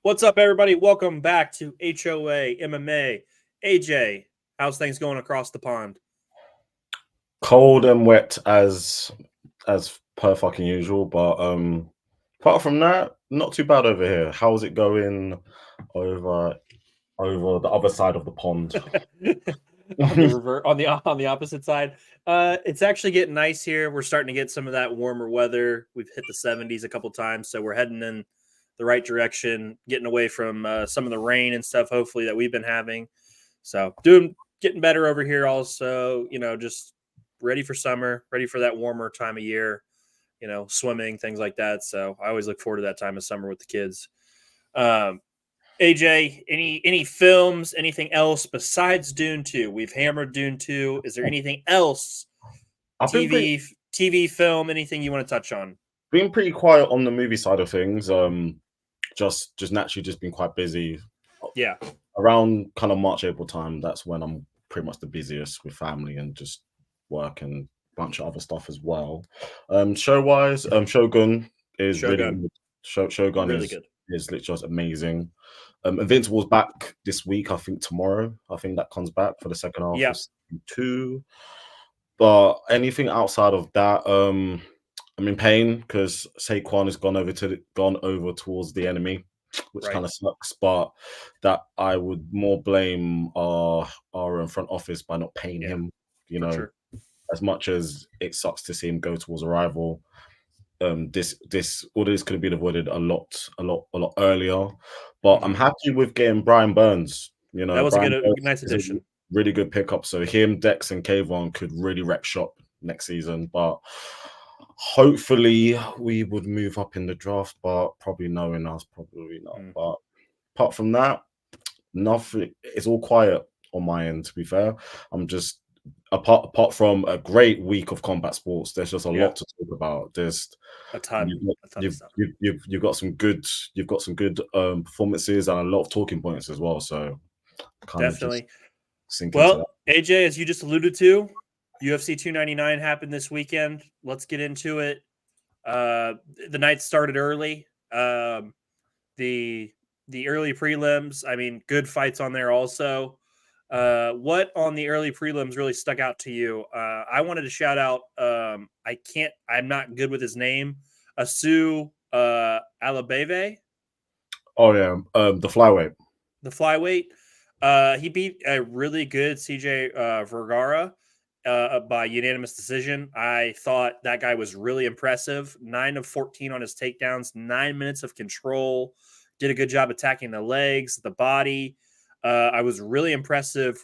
What's up, everybody? Welcome back to HOA MMA. AJ, how's things going across the pond? Cold and wet as per fucking usual, but apart from that, not too bad over here. How's it going over the other side of the pond? On the on the opposite side, it's actually getting nice here. We're starting to get some of that warmer weather. We've hit the 70s a couple times, so we're heading in the right direction, getting away from some of the rain and stuff. Hopefully, that we've been having. So getting better over here. Also, just ready for summer, ready for that warmer time of year. Swimming, things like that. So I always look forward to that time of summer with the kids. Um, AJ, any films, anything else besides Dune 2? We've hammered Dune 2. Is there anything else? I've TV, film, anything you want to touch on? been pretty quiet on the movie side of things. Just naturally just been quite busy. Yeah. Around kind of March, April time, that's when I'm pretty much the busiest with family and just work and a bunch of other stuff as well. Show wise, Shogun is really Shogun, good. Shogun really good. is literally just amazing. Invincible's back this week, I think tomorrow. I think that comes back for the second half Yeah, of season 2. But anything outside of that, I'm in pain because Saquon has gone over towards the enemy, which right. kind of sucks. But that I would more blame our front office by not paying Yeah, him. You for know, sure. as much as it sucks to see him go towards a rival, this all this could have been avoided a lot earlier. But I'm Hmm. happy with getting Brian Burns. That was a Brian good, Burns nice is a addition. really good pickup. So him, Dex, and Kayvon could really wreck shop next season. But hopefully we would move up in the draft. But probably knowing us, probably not. Mm. But apart from that, nothing. It's all quiet on my end. To be fair, I'm just apart from a great week of combat sports. There's just a Yeah, lot to talk about. There's a ton, a ton of stuff. you've got some good performances and a lot of talking points as well. So kind of just Definitely. sink into Well, that. AJ, as you just alluded to, UFC 299 happened this weekend. Let's get into it. The night started early. The the early prelims. I mean, good fights on there also. What on the early prelims really stuck out to you? I wanted to shout out. I'm not good with his name. Asu Alabeve, Oh yeah, the flyweight. the flyweight. He beat a really good CJ Vergara by unanimous decision. I thought that guy was really impressive. 9 of 14 on his takedowns, 9 minutes of control. Did a good job attacking the legs, the body. I was really impressed with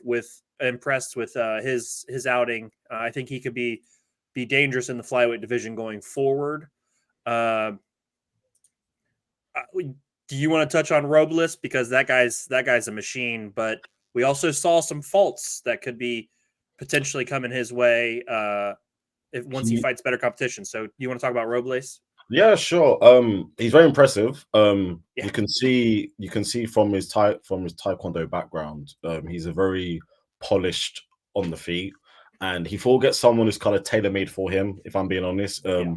his outing. I think he could be dangerous in the flyweight division going forward. Uh, do you want to touch on Robles, because that guy's a machine, but we also saw some faults that could be potentially coming his way if once he He, fights better competition. So you want to talk about Robles? yeah, sure. He's very impressive. Yeah. You can see from his taekwondo background. He's a very polished on the feet, and he forgets someone who's kind of tailor made for him. If I'm being honest, Yeah.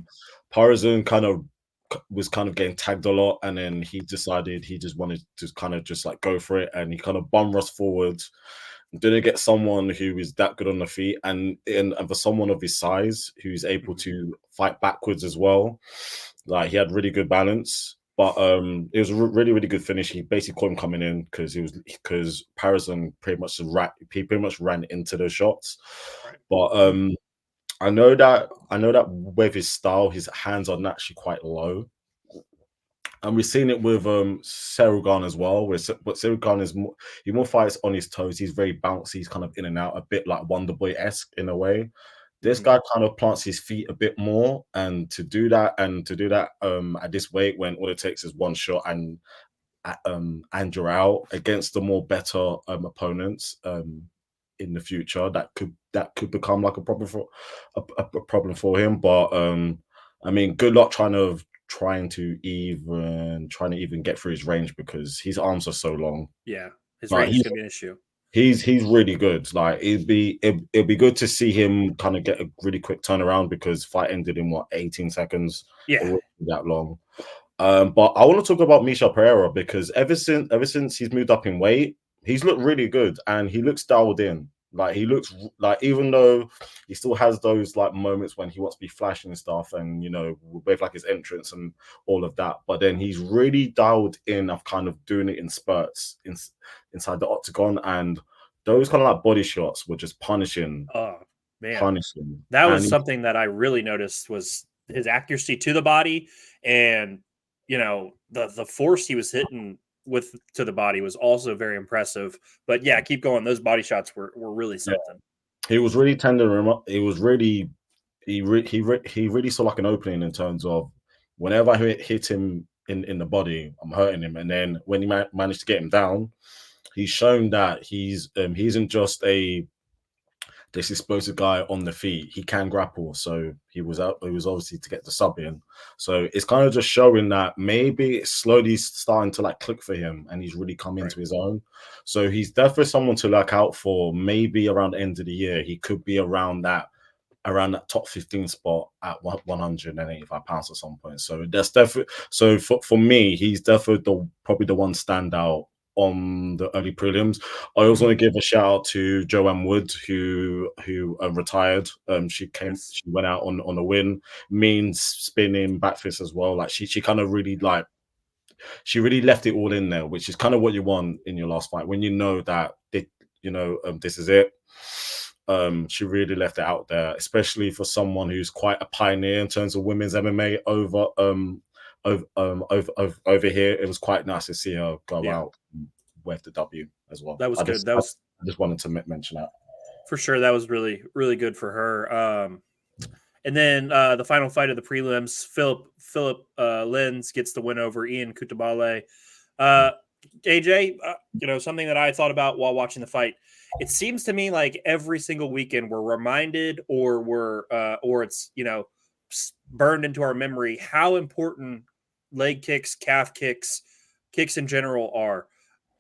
Parazin was kind of getting tagged a lot, and then he decided he just wanted to kind of just like go for it, and he kind of bum rushed forward. Didn't get someone who is that good on the feet, and for someone of his size who's able Mhm. to fight backwards as well. Like he had really good balance, but it was a really really good finish. He basically caught him coming in because Parison pretty much ran into those shots. Right. But I know that with his style, his hands are naturally quite low. And we've seen it with Serugan as well, but Serugan he more fights on his toes. He's very bouncy. He's kind of in and out, a bit like Wonder Boy esque in a way. This Mhm. guy kind of plants his feet a bit more, and to do that at this weight when all it takes is one shot and you're out against the more better opponents in the future. That could become like a problem for him. But I mean, good luck trying to even get through his range because his arms are so long. Yeah. His Like range is he's going to be an issue. he's really good. Like it'd be good to see him kind of get a really quick turnaround because fight ended in what 18 seconds. It Yeah. wasn't that long. But I want to talk about Misha Pereira because ever since he's moved up in weight, he's looked really good and he looks dialed in. Like he looks like, even though he still has those like moments when he wants to be flashing and stuff, and with like his entrance and all of that, but then he's really dialed in of kind of doing it in spurts inside the octagon, and those kind of like body shots were just Oh man, punishing, that was and something that I really noticed was his accuracy to the body, and the force he was hitting with to the body was also very impressive. But yeah, keep going. Those body shots were really yeah, something. he was really tender. He was really he really saw like an opening in terms of whenever I hit him in the body, I'm hurting him, and then when he managed to get him down, he's shown that he isn't just this explosive guy on the feet. He can grapple, so he was out. He was obviously to get the sub in. So it's kind of just showing that maybe it's slowly starting to like click for him, and he's really come Right. into his own. So he's definitely someone to look out for. Maybe around the end of the year, he could be around that top 15 spot at 185 pounds at some point. So that's definitely, so for me, he's definitely probably the one standout on the early prelims. I also Mhm. want to give a shout out to Joanne Wood, who retired. Yes. She went out on a win, means spinning back fist as well. Like she kind of really like, she really left it all in there, which is kind of what you want in your last fight when you know that this is it. She really left it out there, especially for someone who's quite a pioneer in terms of women's MMA over here. It was quite nice to see her go Yeah, out with the W as well. that was good. That I was just wanted to mention that. for sure. That was really really good for her. And then the final fight of the prelims, Philip Lins gets the win over Ian Kutabale. Uh, AJ, something that I thought about while watching the fight. It seems to me like every single weekend we're reminded, or it's burned into our memory how important leg kicks, calf kicks, kicks in general are.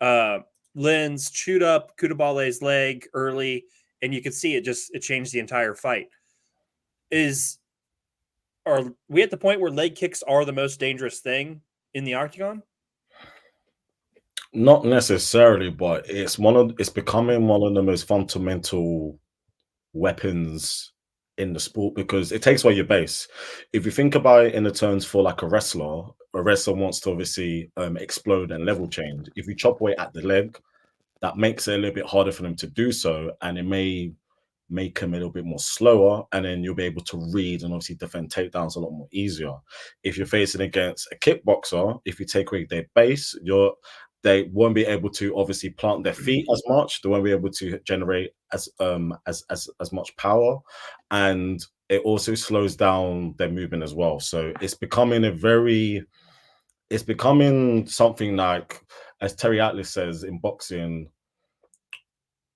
Uh, Lins chewed up Kutabale's leg early, and you could see it changed the entire fight. Is Are we at the point where leg kicks are the most dangerous thing in the octagon? Not necessarily, but it's becoming one of the most fundamental weapons in the sport because it takes away your base. If you think about it in the terms for like a wrestler wants to obviously explode and level change. If you chop away at the leg, that makes it a little bit harder for them to do so, and it may make them a little bit more slower, and then you'll be able to read and obviously defend takedowns a lot more easier. If you're facing against a kickboxer, if you take away their base, they won't be able to obviously plant their feet as much. They won't be able to generate as much power, and it also slows down their movement as well. So it's becoming something like, as Terry Atlas says in boxing,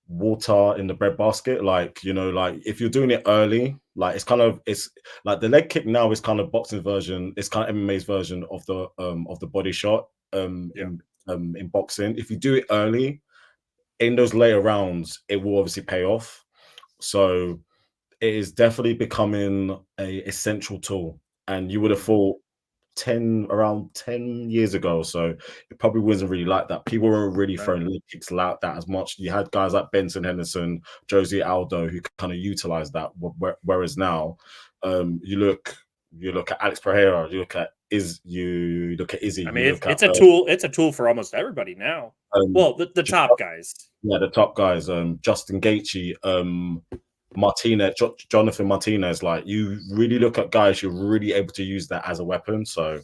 water in the breadbasket. Like, like if you're doing it early, like it's like the leg kick now is kind of boxing version, it's kind of MMA's version of the body shot Yeah. in boxing. If you do it early in those later rounds, it will obviously pay off. So it is definitely becoming a essential tool. And you would have Mhm. thought around 10 years ago, so it probably wasn't really like that. People weren't really Right. throwing leg kicks like that as much. You had guys like Benson Henderson, Josie Aldo, who kind of utilized that. Whereas now, you look at Alex Pereira, you look at Izzy, I you mean, look at it's a tool. It's a tool for almost everybody now. um, Well, the top guys. yeah, the top guys, Justin Gaethje, Jonathan Martinez. Like, you really look at guys who are really able to use that as a weapon. So,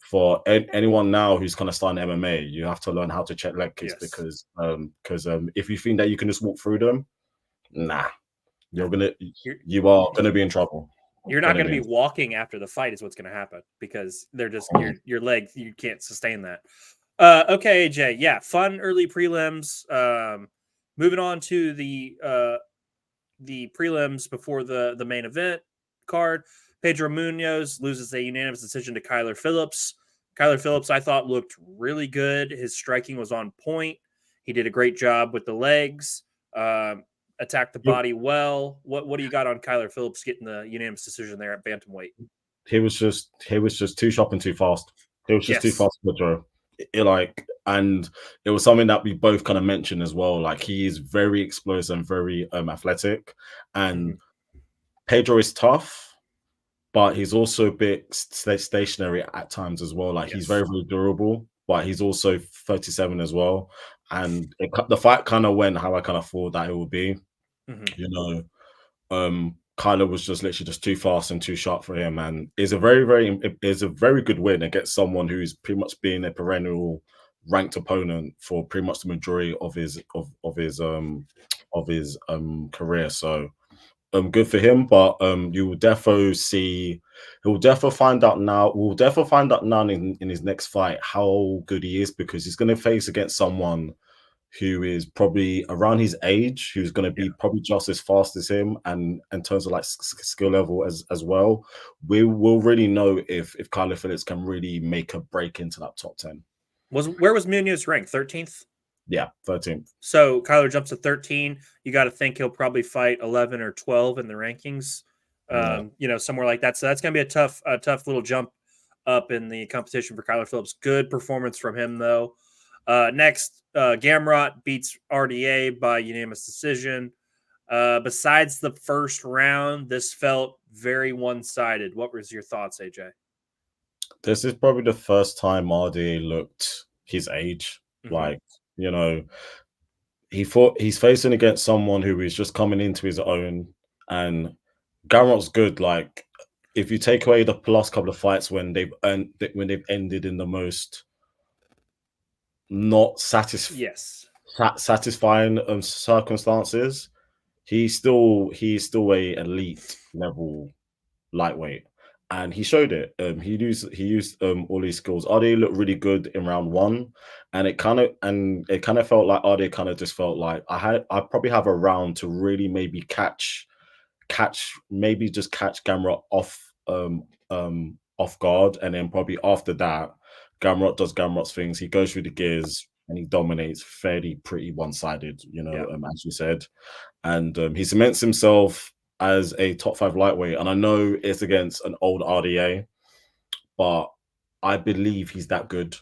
for anyone now who's kind of starting MMA, you have to learn how to check leg kicks Yes. because if you think that you can just walk through them, nah, No, you're gonna you're you are gonna be in trouble. you're not Gonna going to be be in walking after the fight is what's going to happen because they're just trouble. your legs. You can't sustain that. Okay, AJ. Yeah, fun early prelims. Moving on to the prelims before the main event card. Pedro Munoz loses a unanimous decision to Kyler Phillips. Kyler Phillips, I thought, looked really good. His striking was on point. He did a great job with the legs. Attacked the body well. What do you got on Kyler Phillips getting the unanimous decision there at bantamweight? he was just too sharp and too fast. He was just too Yes. fast for Joe. Like, and it was something that we both kind of mentioned as well. Like, he is very explosive and very athletic, and Mhm. Pedro is tough, but he's also a bit stationary at times as well. Like, he's very, Yes. very durable, but he's also 37 as well. And the fight kind of went how I kind of thought that it would be. Mhm. You know, Kyler was just literally just too fast and too sharp for him, and is a very good win against someone who's pretty much been a perennial ranked opponent for pretty much the majority of his career. So good for him, but you will defo see he'll defo find out now. We'll defo find out now in his next fight how good he is, because he's going to face against someone who is probably around his age, who's going to Yeah. be probably just as fast as him, and in terms of like skill level as well. We will really know if Kyler Phillips can really make a break into that top 10. Where was Munoz ranked? 13th. Yeah, 13th. So Kyler jumps to 13. You got to think he'll probably fight 11 or 12 in the rankings. Yeah. Somewhere like that. So that's going to be a tough little jump up in the competition for Kyler Phillips. Good performance from him though. Next, Gamrot beats RDA by unanimous decision. Besides the first round, this felt very one-sided. What was your thoughts, AJ? This is probably the first time RDA looked his age. Mm-hmm. Like, you know, he's facing against someone who is just coming into his own, and Gamrot's good. Like, if you take away the last couple of fights when they've ended in the most not Yes. satisfying circumstances, he's still a elite level lightweight, and he showed it. He used all his skills. Ade looked really good in round one, and it kind of felt like Ade kind of just felt like I probably have a round to really maybe catch Gamrot off guard, and then probably after that, Gamrot does Gamrot's things. He goes through the gears and he dominates fairly pretty one-sided, Yeah. as you said. And he cements himself as a top 5 lightweight. And I know it's against an old RDA, but I believe he's that good.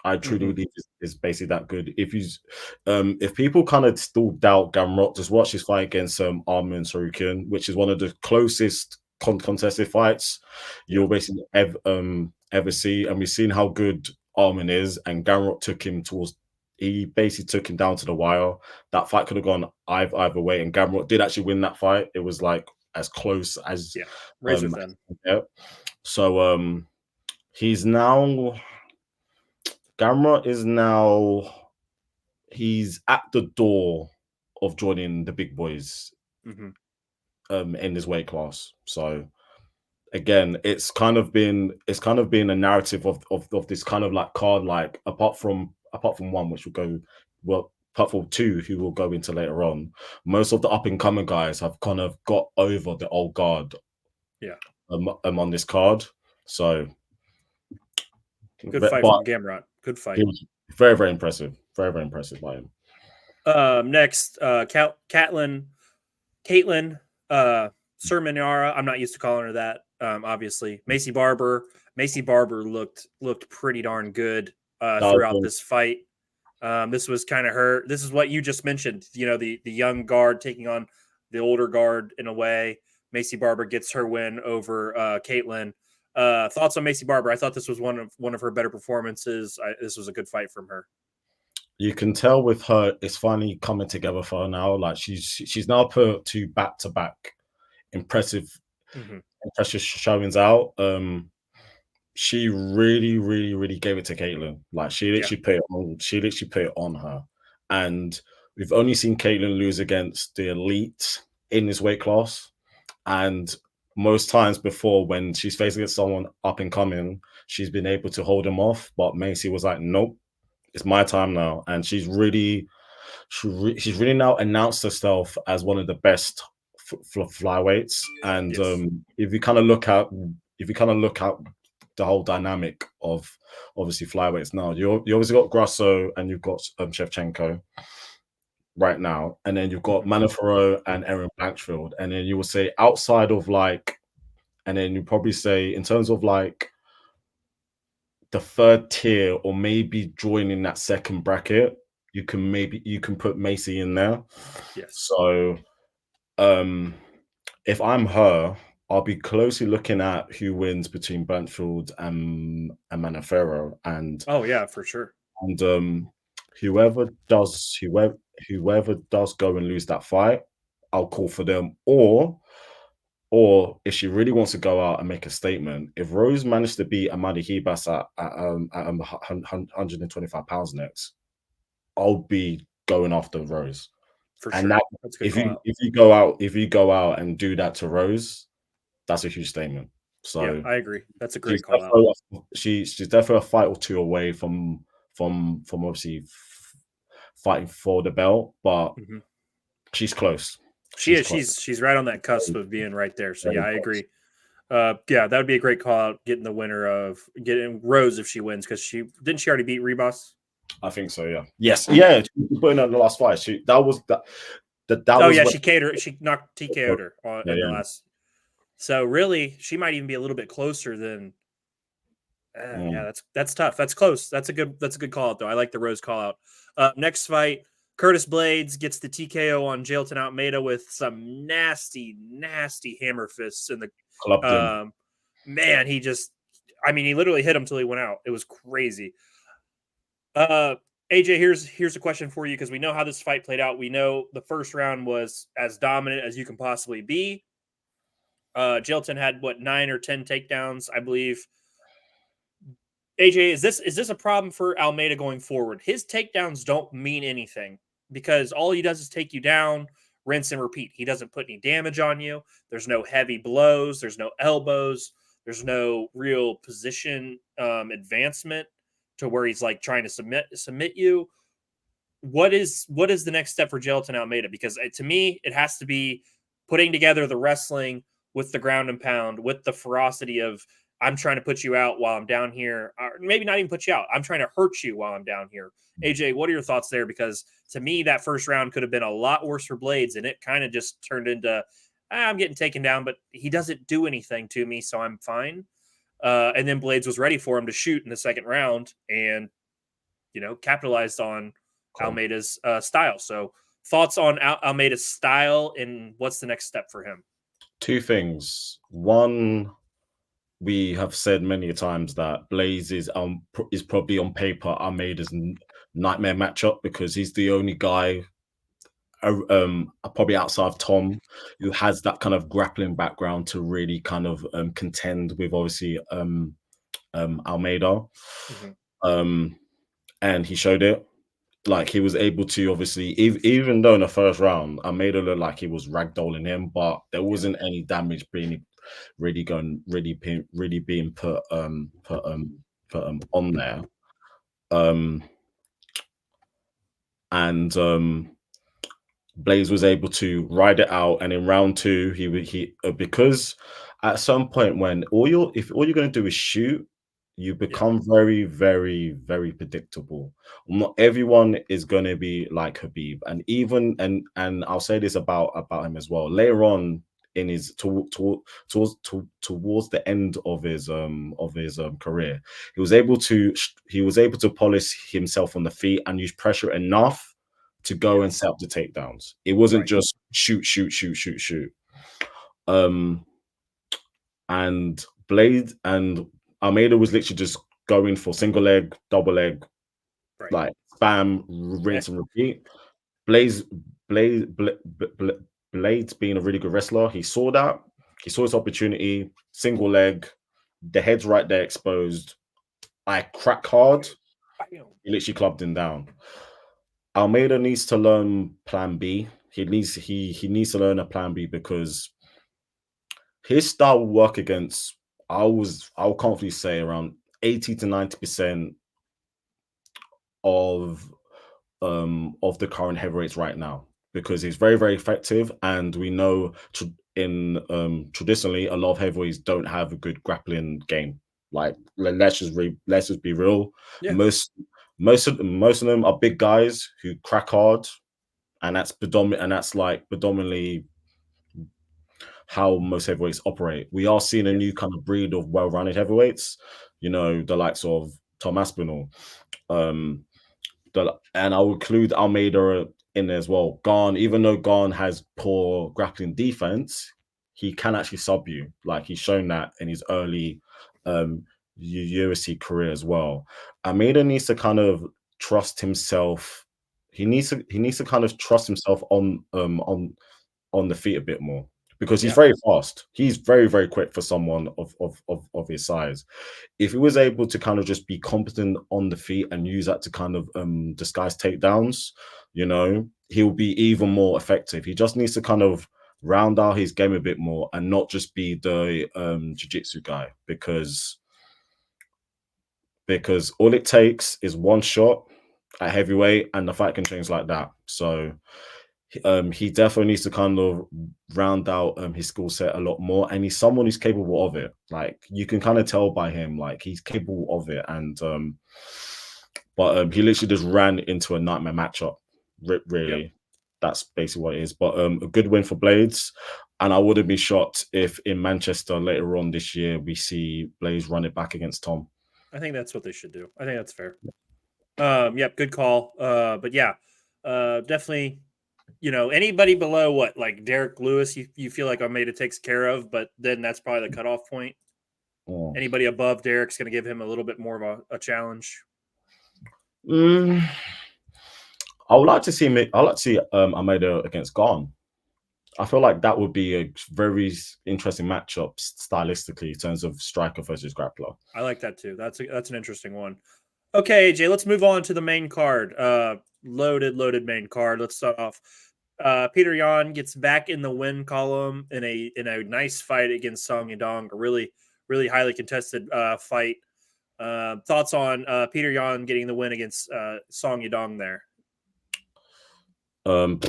I truly Mm-hmm. believe is basically that good. If people kind of still doubt Gamrot, just watch his fight against Armin Sarukian, which is one of the closest contested fights Yeah. you'll basically ever see. And we've seen how good Armin is, and Gamrot took him towards. He basically took him down to the wire. That fight could have gone either way, and Gamrot did actually win that fight. It was like as close as Yeah. Razor um thin. yeah. So he's now Gamrot is now he's at the door of joining the big boys Mm-hmm. in his weight class. So again, it's kind of been a narrative of this kind of like card, like apart from one which will go well, apart from two who will go into later on, most of the up and coming guys have kind of got over the old guard Yeah. on this card. So Good fight but from Gamrot. Good he fight. was very, very impressive. Very, very impressive by him. Next, Caitlin, Sermonara. I'm not used to calling her that. Obviously, Macy Barber. Macy Barber looked pretty darn good That throughout was this fight. This was kind of her. This is what you just mentioned. The young guard taking on the older guard in a way. Macy Barber gets her win over Caitlin. Thoughts on Macy Barber? I thought this was one of her better performances. This was a good fight from her. you can tell with her, it's finally coming together for her now. Like she's now put two back-to-back impressive Mm-hmm. impressive showings out. She really, really, really gave it to Caitlin. Like she Yeah. literally put it on. She literally put it on her, and we've only seen Caitlin lose against the elite in this weight class. And most times before, when she's facing someone up and coming, she's been able to hold him off. But Macy was like, "Nope, it's my time now," and she's really now announced herself as one of the best flyweights. And Yes. if you kind of look at the whole dynamic of obviously flyweights now, you obviously got Grasso and you've got Shevchenko right now, and then you've got Mm-hmm. Manafaro and Aaron Blanchfield, and then you will say outside of like and then you probably say in terms of like the third tier or maybe joining that second bracket, you can put Macy in there. Yes. So um if I'm her, I'll be closely looking at who wins between Bernfield and Manafero, Oh yeah, for sure. and whoever does whoever does go and lose that fight, I'll call for them. Or if she really wants to go out and make a statement, if Rose managed to beat Amanda Hebas at 125 pounds next, I'll be going after Rose. For And sure. that That's a good call out. if you go out and do that to Rose, that's a huge statement. Yeah, So I agree. That's a she's great call out. definitely she's definitely a fight or two away from obviously fighting for the belt, but Hmm. she's close. She She's is. close. She's right on that cusp of being right there. So yeah, Very I close. agree. Yeah, that would be a great call out. Getting the winner of getting Rose if she wins because she already beat Rebus. I think so. Yeah. Yes. Yeah. She put in the last fight. That Oh was yeah, what. she K'd her. She knocked TKO'd her Yeah. in the Yeah. last. So really, she might even be a little bit closer than. Yeah, Mm. that's tough. That's close. That's a good call out though. I like the Rose call out. Next fight, Curtis Blades gets the TKO on Jailton Almeida with some nasty hammer fists in the. Clubbed him. Man, I mean, he literally hit him till he went out. It was crazy. Uh, AJ, here's a question for you because we know how this fight played out. We know the first round was as dominant as you can possibly be. Jailton had what 9 or 10 takedowns, I believe. AJ, is this a problem for Almeida going forward? His takedowns don't mean anything because all he does is take you down, rinse and repeat. He doesn't put any damage on you. There's no heavy blows. There's no elbows. There's no real position advancement to where he's like trying to submit you. What is the next step for Gelatin Almeida? Because to me, it has to be putting together the wrestling with the ground and pound, with the ferocity of I'm trying to put you out while I'm down here, or maybe not even put you out. I'm trying to hurt you while I'm down here. AJ, what are your thoughts there? Because to me, that first round could have been a lot worse for Blades, and it kind of just turned into I'm getting taken down, but he doesn't do anything to me, so I'm fine. And then Blades was ready for him to shoot in the second round, and capitalized on Cool. Almeida's style. So, thoughts on Almeida's style and what's the next step for him? Two things. One, we have said many times that Blaze is probably on paper Almeida's nightmare matchup because he's the only guy, probably outside of Tom, who has that kind of grappling background to really kind of contend with obviously Almeida, Mhm. um, and he showed it. Like he was able to obviously, even though in the first round, Almeida looked like he was ragdolling him, but there Yeah. wasn't any damage being really being put on there. Um, and Blaze was able to ride it out, and in round two, because at some point when all you're going to do is shoot, you Yeah. become very, very, very predictable. Not everyone is going to be like Habib, and even and I'll say this about him as well. Later on in his towards the end of his career, he was able to polish himself on the feet and use pressure enough to go and Yes. set up the takedowns. It wasn't Right. just shoot, shoot, shoot, shoot, shoot. Um, and Blade and Almeida was literally just going for single leg, double leg, Right. like spam, rinse and repeat. Blaze, Blaze, Blades being a really good wrestler, he saw that. He saw his opportunity, single leg, the head's right there exposed. I crack hard. Bam. He literally clubbed him down. Almeida needs to learn plan B. He needs to learn a plan B because his style will work against I'll confidently say around 80 to 90% of the current heavyweights right now because he's very, very effective. And we know traditionally a lot of heavyweights don't have a good grappling game. Like let's just be real. Yeah. Most of them are big guys who crack hard, and that's predominantly how most heavyweights operate. We are seeing a new Yes. kind of breed of well-rounded heavyweights, you know, the likes of Tom Aspinall. Um, and I'll include Almeida in there as well. Garn, even though Garn has poor grappling defense, he can actually sub you. Like he's shown that in his early UFC career as well. Almeida needs to kind of trust himself. He needs to kind of trust himself on the feet a bit more because he's Yeah. very fast. He's very, very quick for someone of his size. If he was able to kind of just be competent on the feet and use that to kind of disguise takedowns, you know, he'll be even more effective. He just needs to kind of round out his game a bit more and not just be the jiu-jitsu guy because all it takes is one shot at heavyweight and the fight can change like that. So he definitely needs to kind of round out his skill set a lot more, and he's someone who's capable of it. Like you can kind of tell by him, like he's capable of it. And but he literally just ran into a nightmare matchup. Yep. Really, that's basically what it is. But a good win for Blades, and I wouldn't be shocked if in Manchester later on this year we see Blades run it back against Tom. I think that's what they should do. I think that's fair. Yep, good call. But yeah, definitely, you know, anybody below what, like Derek Lewis, you feel like Almeida takes care of, but then that's probably the cutoff point. Oh. Anybody above Derek's going to give him a little bit more of a challenge. Mm, I would like to see me. I like to see Almeida against Garn. I feel like that would be a very interesting matchup stylistically in terms of striker versus grappler. I like that too. That's an interesting one. Okay, AJ, let's move on to the main card. Loaded main card. Let's start off. Peter Yan gets back in the win column in a nice fight against Song Yadong, a really highly contested fight. Thoughts on Peter Yan getting the win against Song Yadong there? Um,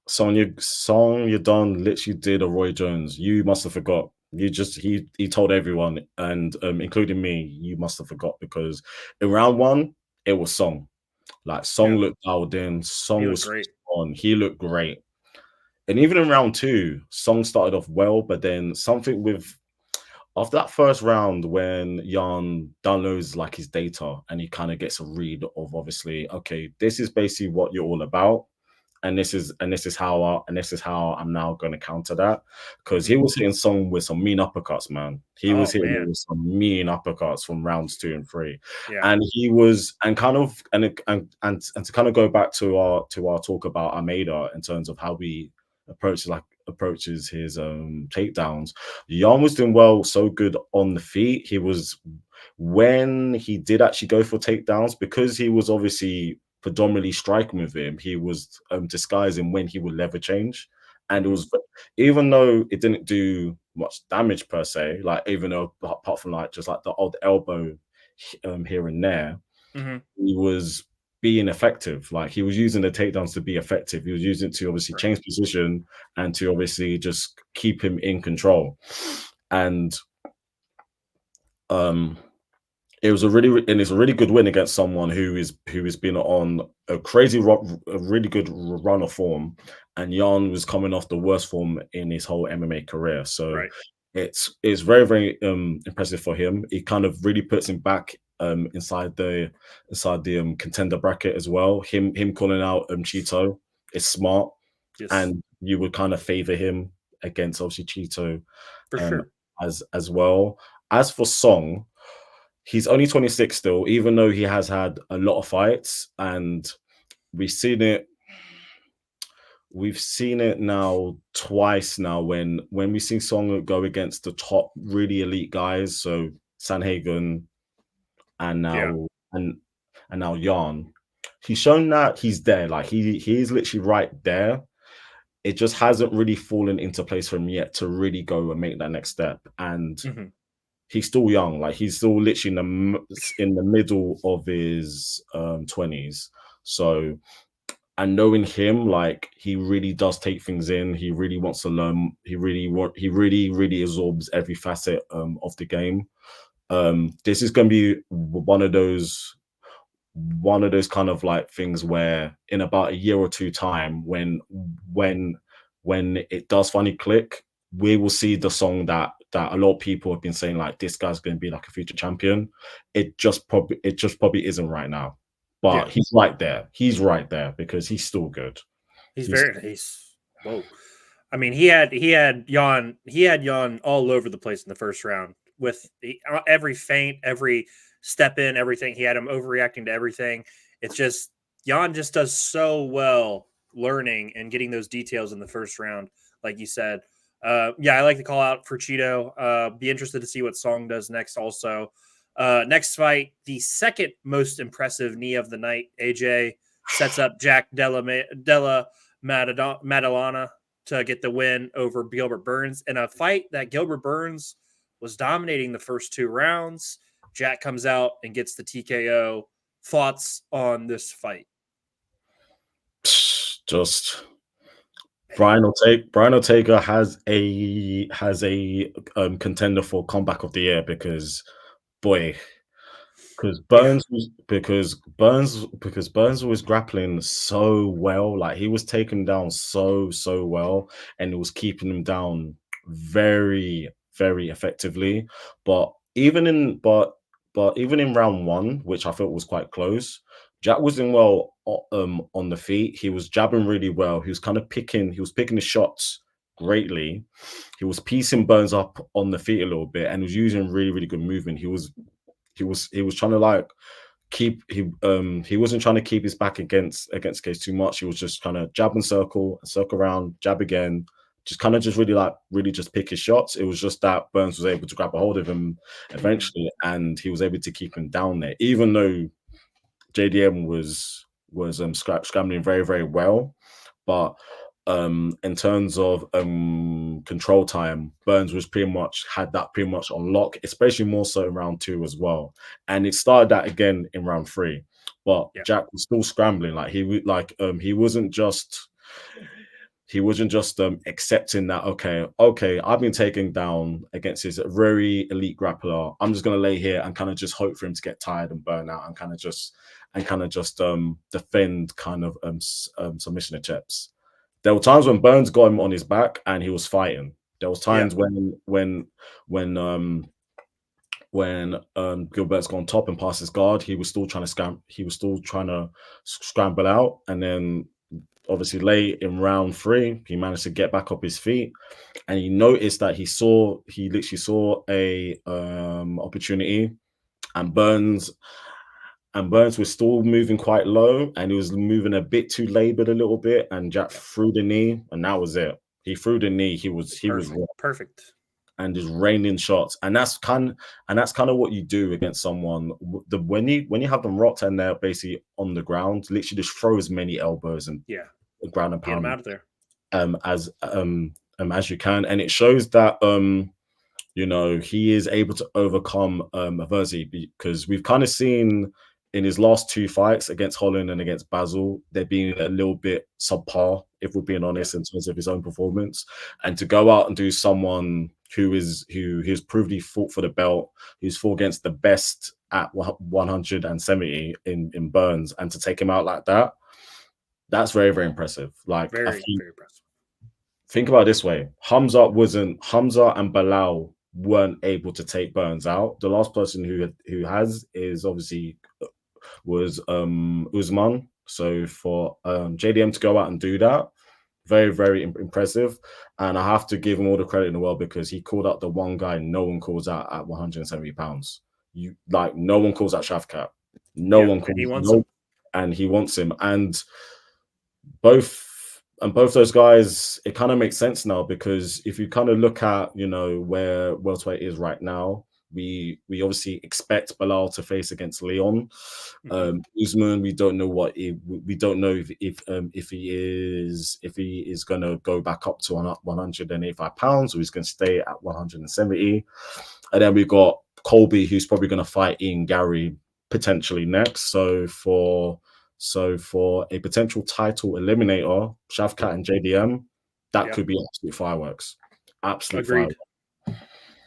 Song Yadong literally did a Roy Jones. You must have forgot. He told everyone, and including me, you must have forgot because in round one it was Song. Like Song Yeah, looked dialed in. he Song looked was great. on. He looked great. And even in round two, Song started off well, but then something with after that first round when Jan downloads like his data and he kind of gets a read of obviously, okay, this is basically what you're all about. And this is how I'm now going to counter that because he Hmm. was hitting Song with some mean uppercuts, man. He was Oh hitting him man, with some mean uppercuts from rounds 2 and 3, yeah. and he was and kind of and to kind of go back to our talk about Almeida in terms of how we approaches his takedowns. Jan was doing well, so good on the feet. He was when he did actually go for takedowns because he was obviously predominantly striking with him. He was disguising when he would lever change, and it Hmm. was even though it didn't do much damage per se. Like even though apart from like just like the odd elbow here and there, Hmm. he was being effective. Like he was using the takedowns to be effective. He was using it to obviously Right. change position and to obviously just keep him in control. And um it's a really good win against someone who has been on a really good run of form, and Jan was coming off the worst form in his whole MMA career. So Right. it's very impressive for him. It kind of really puts him back inside the contender bracket as well. Him calling out Cheeto is smart, Yes, and you would kind of favor him against obviously Cheeto for um, sure. as well. As for Song, he's only 26 still, even though he has had a lot of fights, and we've seen it. We've seen it now twice now when we see Song go against the top really elite guys, so Sanhagen and Yeah. now and now Jan. He's shown that he's there, like he is literally right there. It just hasn't really fallen into place for him yet to really go and make that next step. And Hmm. he's still young, like he's still literally in the middle of his 20s. So, and knowing him, like he really does take things in. He really wants to learn. He really absorbs every facet of the game. This is going to be one of those kind of like things where in about a year or two time when when it does finally click, we will see the song that a lot of people have been saying, like, this guy's going to be like a future champion. It just probably isn't right now, but Yeah, he's right there. He's right there because he's still good. He's he's whoa. I mean, he had Jan all over the place in the first round with every feint, every step in, everything. He had him overreacting to everything. It's just Jan just does so well learning and getting those details in the first round, like you said. Yeah, I like to call out for Cheeto. Be interested to see what Song does next. Also, next fight, the second most impressive knee of the night. AJ sets up Jack Della Maddalena to get the win over Gilbert Burns in a fight that Gilbert Burns was dominating the first 2 rounds. Jack comes out and gets the TKO. Thoughts on this fight? just Brian Ortega has a contender for comeback of the year because, boy, Yeah, because Burns was grappling so well, like he was taken down so well, and it was keeping him down very effectively. But even in round one, which I thought was quite close, Jack was doing well on the feet. He was jabbing really well. He was picking his shots greatly. He was piecing Burns up on the feet a little bit, and was using really good movement. He was trying to like he wasn't trying to keep his back against case too much. He was just kind of jab and circle around, jab again, just kind of just really just pick his shots. It was just that Burns was able to grab a hold of him eventually, and he was able to keep him down there, even though JDM was scrambling very well. But in terms of control time, Burns was had that pretty much on lock, especially more so in round 2 as well. And it started that again in round 3. But yeah, Jack was still scrambling. Like he wasn't just accepting that, okay, I've been taken down against this very elite grappler. I'm just gonna lay here and kind of just hope for him to get tired and burn out and kind of just defend submission attempts. There were times when Burns got him on his back and he was fighting. There was yeah, times when Gilbert's gone top and past his guard, he was still trying to scramble out, and then obviously late in round 3, he managed to get back up his feet, and he noticed that he literally saw a opportunity, and Burns was still moving quite low, and he was moving a bit too labored a little bit, and Jack yeah. threw the knee, and that was it. He threw the knee. He was Perfect. and just raining shots, and that's kind of what you do against someone. When you have them rocked and they're basically on the ground, literally just throw as many elbows and Yeah, ground and get him pound out of there. um as as you can, and it shows that he is able to overcome adversity, because we've kind of seen in his last 2 fights against Holland and against Basel, they're being a little bit subpar, if we're being Yeah, honest, in terms of his own performance. And to go out and do someone who's proved he fought for the belt, who's fought against the best at 170 in Burns, and to take him out like that, that's very impressive. Like, I very think, very impressive. think about it this way: Hamza and Bilal weren't able to take Burns out. The last person who has is obviously was Usman. So for JDM to go out and do that, very impressive. And I have to give him all the credit in the world, because he called out the one guy no one calls out at 170 pounds. No one calls out Shavkat. No Yeah, one and he calls wants no, him. and he wants him. And both those guys, it kind of makes sense now, because if you kind of look at where welterweight is right now, we obviously expect Bilal to face against Leon. Hmm. Usman, we don't know we don't know if he is going to go back up to 185 pounds, or he's going to stay at 170. And then we've got Colby, who's probably going to fight Ian Gary potentially next. So for a potential title eliminator, Shavkat and JDM, that Yeah, could be absolute fireworks. Absolute agreed. fireworks.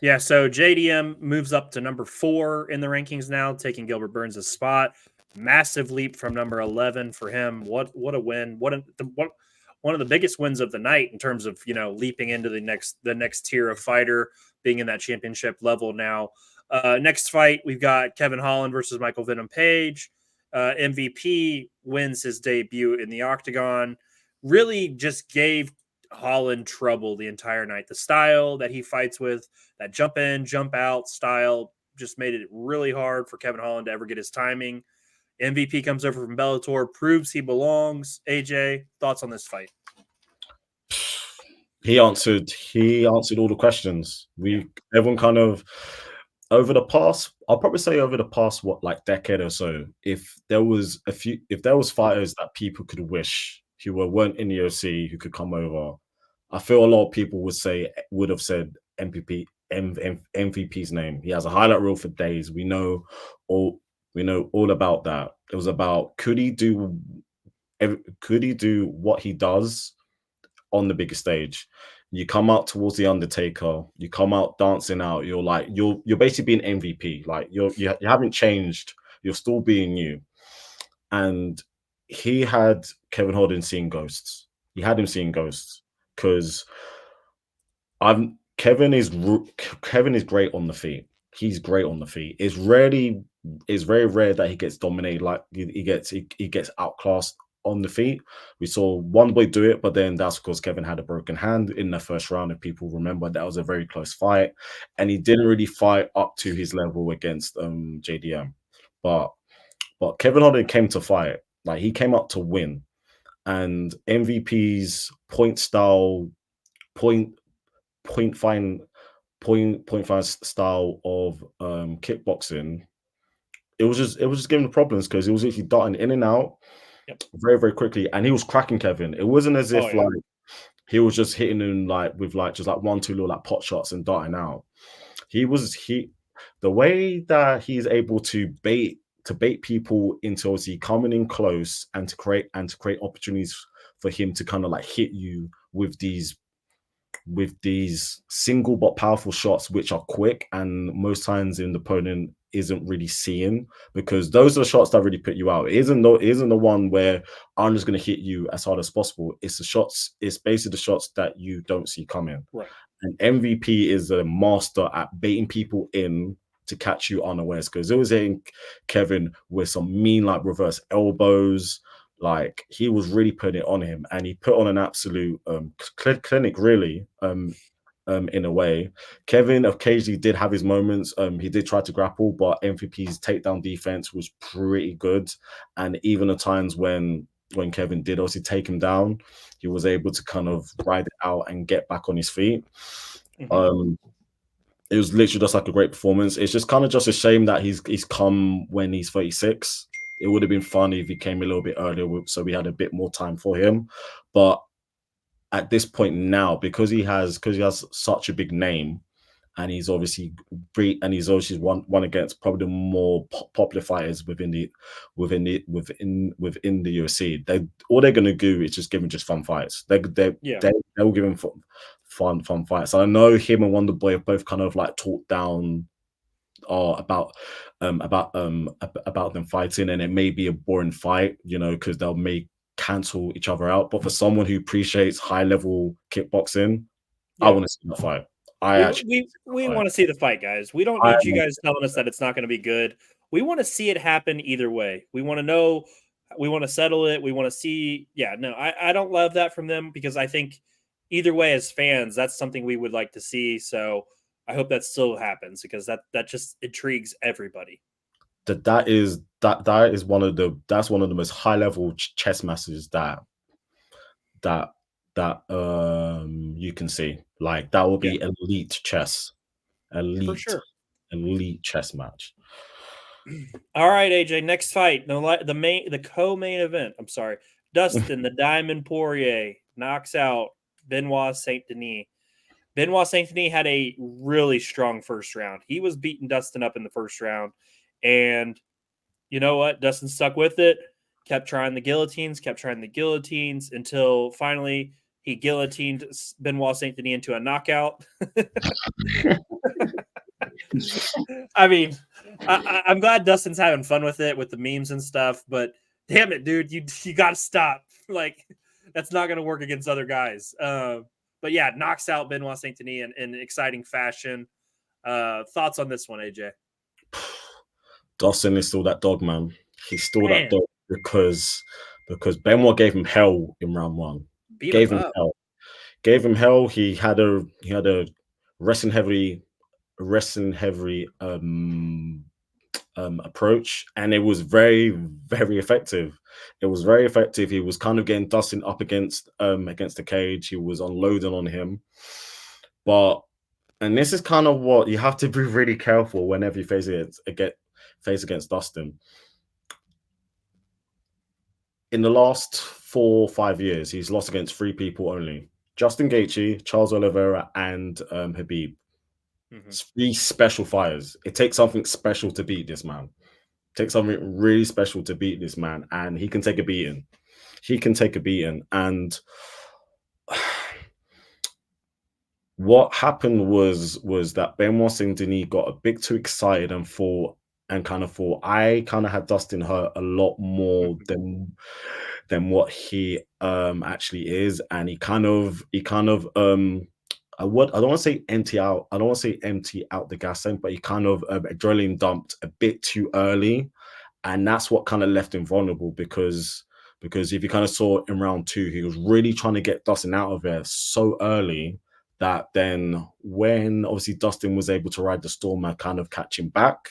Yeah, so JDM moves up to number 4 in the rankings now, taking Gilbert Burns' spot. Massive leap from number 11 for him. What a win! one of the biggest wins of the night in terms of, you know, leaping into the next tier of fighter, being in that championship level now. Next fight, we've got Kevin Holland versus Michael Venom Page. MVP wins his debut in the octagon. Really just gave Holland trouble the entire night. The style that he fights with, that jump in, jump out style, just made it really hard for Kevin Holland to ever get his timing. MVP comes over from Bellator, proves he belongs. AJ, thoughts on this fight? He answered all the questions. Everyone kind of over the past, I'll probably say over the past like decade or so, if there was fighters that people could wish who weren't in the UFC who could come over, I feel a lot of people would have said MVP's name. He has a highlight reel for days. We know all about that. It was about could he do what he does on the biggest stage. You come out towards the Undertaker, you come out dancing out, you're basically being MVP. Like you haven't changed, you're still being you. And he had Kevin Holden seeing ghosts. He had him seeing ghosts because Kevin is great on the feet. He's great on the feet. It's very rare that he gets dominated. Like he gets outclassed on the feet. We saw one boy do it, but then that's because Kevin had a broken hand in the first round. If people remember, that was a very close fight, and he didn't really fight up to his level against JDM. But Kevin Holden came to fight. Like he came up to win, and MVP's point style fine style of kickboxing, it was just giving the problems because he was actually darting in and out very, very quickly, and he was cracking Kevin. It wasn't as if like he was just hitting him like with like just like 1-2 little like pot shots and darting out. The way that he's able to bait people into obviously coming in close and to create opportunities for him to kind of like hit you with these single but powerful shots, which are quick and most times the opponent isn't really seeing, because those are the shots that really put you out. It isn't the one where I'm just going to hit you as hard as possible. It's basically the shots that you don't see coming. Right. And MVP is a master at baiting people in to catch you unawares, because it was hitting Kevin with some mean like reverse elbows. Like he was really putting it on him, and he put on an absolute clinic, really. In a way, Kevin occasionally did have his moments. He did try to grapple, but MVP's takedown defense was pretty good. And even the times when Kevin did also take him down, he was able to kind of ride it out and get back on his feet. Mm-hmm. It was literally just like a great performance. It's just kind of just a shame that he's come when he's 36. It would have been fun if he came a little bit earlier, so we had a bit more time for him. But at this point now, because he has such a big name, and he's obviously won against probably the more popular fighters within the UFC. All they're gonna do is just give him just fun fights. They'll give him fun fights. I know him and Wonder Boy have both kind of like talked down about them fighting, and it may be a boring fight, you know, because they'll make cancel each other out. But for someone who appreciates high level kickboxing, I want to see the fight. We want to see the fight, guys. We don't need you guys telling us that it's not going to be good. We want to see it happen either way. We want to know. We want to settle it. We want to see. Yeah, no, I don't love that from them, because I think either way, as fans, that's something we would like to see. So I hope that still happens, because that just intrigues everybody. That is one of the most high level chess matches that you can see. Like that will be elite chess, for sure. Elite chess match. All right, AJ. Next fight, the co-main event. I'm sorry, Dustin the Diamond Poirier knocks out Benoit Saint Denis. Benoit Saint Denis had a really strong first round. He was beating Dustin up in the first round, and you know what? Dustin stuck with it, kept trying the guillotines, until finally he guillotined Benoit Saint Denis into a knockout. I mean, I'm glad Dustin's having fun with it, with the memes and stuff, but damn it, dude, you got to stop. Like, that's not going to work against other guys. But yeah, knocks out Benoit Saint Denis in exciting fashion. Thoughts on this one, AJ? Dawson is still that dog, man. He's still that Man, dog because Benoit gave him hell in round one. beat him Gave him up. hell. Gave him hell. He had a wrestling heavy approach, and it was very, very effective. It was very effective. He was kind of getting Dustin up against the cage. He was unloading on him, but and this is kind of what you have to be really careful whenever you face against Dustin. In the last 4 or 5 years, he's lost against 3 people only: Justin Gaethje, Charles Oliveira, and Habib. Mm-hmm. It's 3 special fighters. It takes something special to beat this man. It takes something really special to beat this man, and he can take a beating. He can take a beating, and what happened was that Benoit Saint Denis got a bit too excited and kind of thought I kind of had Dustin hurt a lot more Mm-hmm. than what he actually is, and I don't want to say empty out the gas tank, but he kind of adrenaline dumped a bit too early, and that's what kind of left him vulnerable because if you kind of saw in round two, he was really trying to get Dustin out of there so early that then when obviously Dustin was able to ride the storm and kind of catch him back,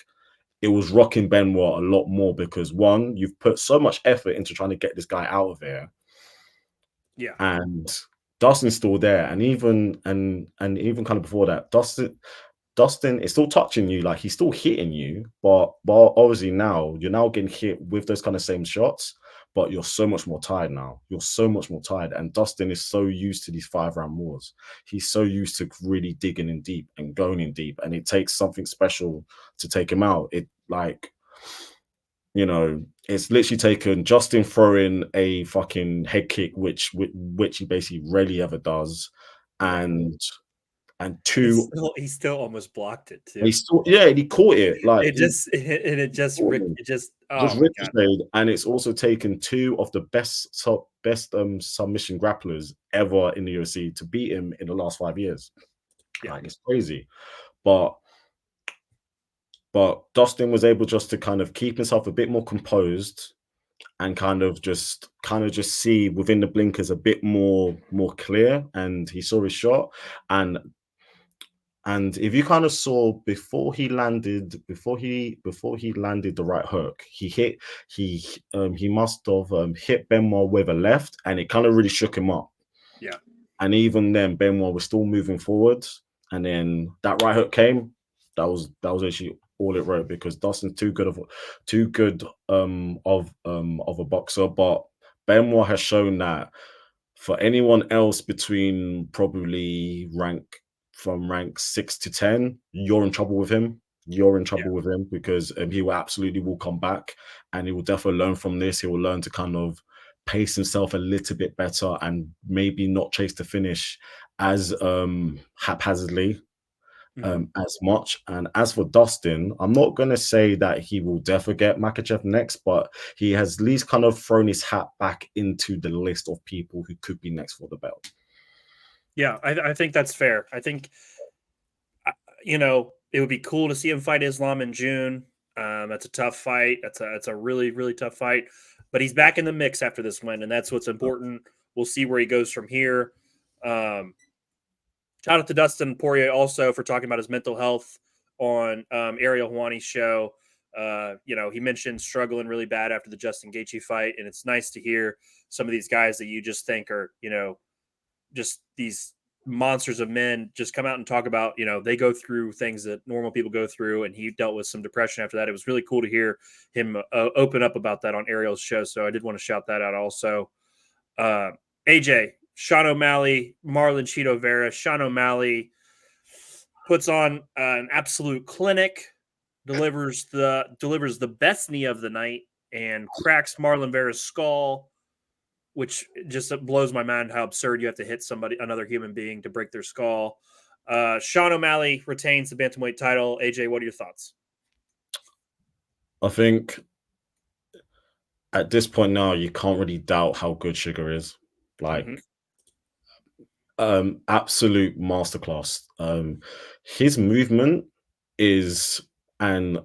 it was rocking Benoit a lot more because one, you've put so much effort into trying to get this guy out of there, Yeah. and Dustin's still there, and even kind of before that, Dustin is still touching you, like he's still hitting you, but obviously now you're now getting hit with those kind of same shots, but you're so much more tired now. You're so much more tired, and Dustin is so used to these 5 round wars. He's so used to really digging in deep and going in deep, and it takes something special to take him out. It's literally taken Justin throwing a fucking head kick, which he basically rarely ever does, Yeah. and He two. still he still almost blocked it He too. still, yeah, he caught it. Like It just and it just it just just oh my god. ricocheted, and it's also taken 2 of the best submission grapplers ever in the UFC to beat him in the last 5 years. Yeah. Like it's crazy, but Dustin was able just to kind of keep himself a bit more composed and kind of just see within the blinkers a bit more clear, and he saw his shot. And if you kind of saw before he landed the right hook, he must have hit Benoit with a left, and it kind of really shook him up. Yeah. And even then, Benoit was still moving forward, and then that right hook came. That was actually all it wrote, because Dustin's too good of a boxer, but Benoit has shown that for anyone else between probably rank 6 to 10, you're in trouble with him. You're in Yeah. trouble with him because he will come back, and he will definitely learn from this. He will learn to kind of pace himself a little bit better and maybe not chase the finish as haphazardly Mhm. as much. And as for Dustin, I'm not going to say that he will definitely get Makachev next, but he has at least kind of thrown his hat back into the list of people who could be next for the belt. Yeah, I think that's fair. I think it would be cool to see him fight Islam in June. That's a tough fight. That's a really really tough fight. But he's back in the mix after this win, and that's what's important. We'll see where he goes from here. Um, Shout out to Dustin Poirier also for talking about his mental health on Ariel Hawani's show. He mentioned struggling really bad after the Justin Gaethje fight, and it's nice to hear some of these guys that you just think are, just these monsters of men just come out and talk about, they go through things that normal people go through, and he dealt with some depression after that. It was really cool to hear him open up about that on Ariel's show. So I did want to shout that out also. AJ, Sean O'Malley, Marlon Cheeto Vera. Sean O'Malley puts on an absolute clinic, delivers the best knee of the night, and cracks Marlon Vera's skull, which just blows my mind how absurd you have to hit another human being to break their skull. Sean O'Malley retains the bantamweight title. AJ, what are your thoughts? I think at this point now, you can't really doubt how good Sugar is, Like Hmm. absolute masterclass. His movement is and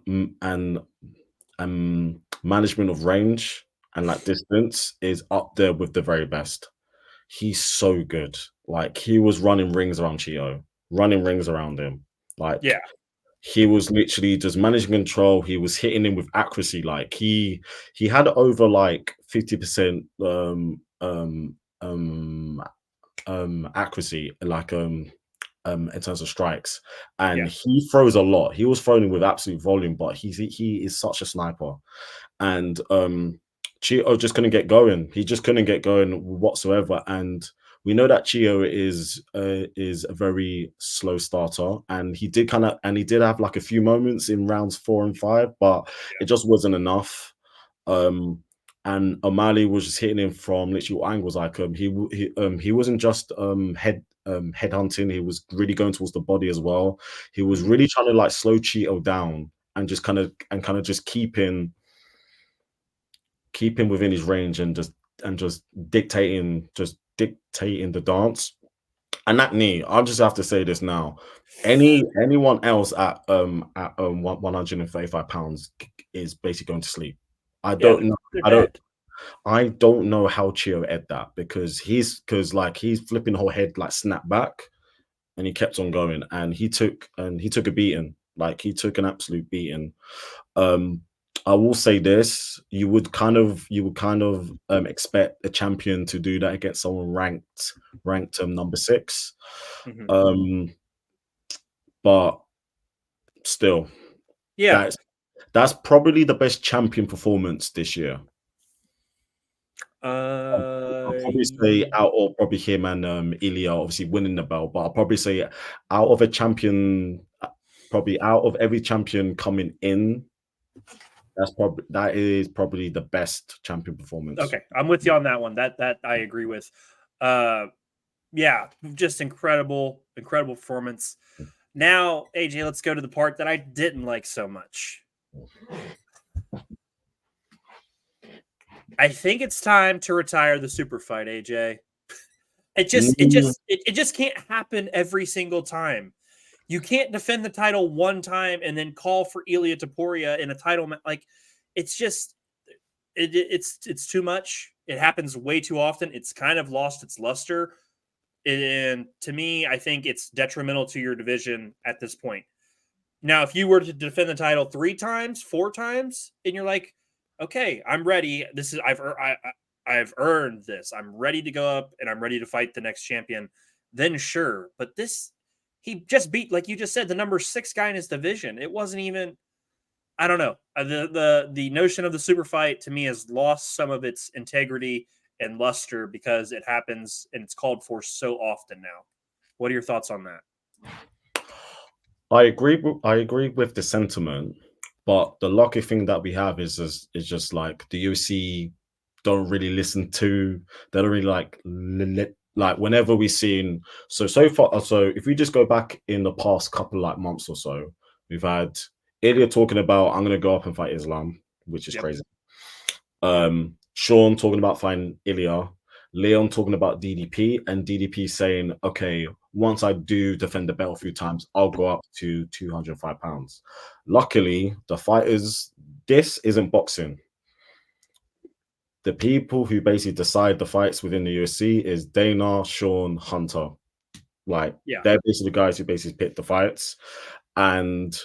management of range and like distance is up there with the very best. He's so good. Like he was running rings around Chio, running rings around him. Like Yeah. he was literally just managing control. He was hitting him with accuracy. Like he had over like 50% accuracy, like in terms of strikes. Yeah. And he throws a lot. He was throwing with absolute volume, but he is such a sniper. And Chio just couldn't get going. He just couldn't get going whatsoever. And we know that Chio is a very slow starter, and he did have like a few moments in rounds 4 and 5, but it Yeah. just wasn't enough. Um, and O'Malley was just hitting him from literally all angles. Like he wasn't just head hunting. He was really going towards the body as well. He was Hmm. really trying to like slow Cheeto down and just kind of just keep him within his range and just dictating the dance. And that knee, I'll just have to say this now. Anyone else at 135 pounds is basically going to sleep. I Yeah. don't know. They're I don't dead. I don't know how Chio ate that because like he's flipping the whole head like snap back and he kept on going and he took a beating. Like he took an absolute beating. Um, I will say this: you would kind of expect a champion to do that against someone ranked number 6. Hmm. Um, but still, Yeah. that's that's probably the best champion performance this year. I'll probably say Uh, out of probably him and Ilya obviously winning the belt, but I'll probably say out of a champion, probably out of every champion coming in, that is probably the best champion performance. okay, I'm with you on that one. That I agree with. Uh, yeah, just incredible, incredible performance. Now, AJ, let's go to the part that I didn't like so much. I think it's time to retire the super fight, AJ. Mm, It just can't happen every single time. You can't defend the title one time and then call for Ilya Taporia in a title like it's just it's too much. It happens way too often. It's kind of lost its luster. And to me, I think it's detrimental to your division at this point. Now, if you were to defend the title 3 times, 4 times, and you're like, okay, I'm ready. This is I've earned this. I'm ready to go up and I'm ready to fight the next champion. Then sure, but this he just beat, like you just said, the number 6 guy in his division. It wasn't even. I don't know. The notion of the super fight to me has lost some of its integrity and luster because it happens and it's called for so often now. What are your thoughts on that? I agree with the sentiment, but the lucky thing that we have is just like the UFC don't really listen to. They don't really like whenever we seen so far. So if we just go back in the past couple like months or so, we've had Ilya talking about I'm gonna go up and fight Islam, which is Yep. crazy. Sean talking about fighting Ilya, Leon talking about DDP, and DDP saying, okay, once I do defend the belt a few times, I'll go up to 205 pounds. Luckily, the fighters, this isn't boxing. The people who basically decide the fights within the UFC is Dana, Sean, Hunter. Like Yeah. they're basically the guys who basically pick the fights. And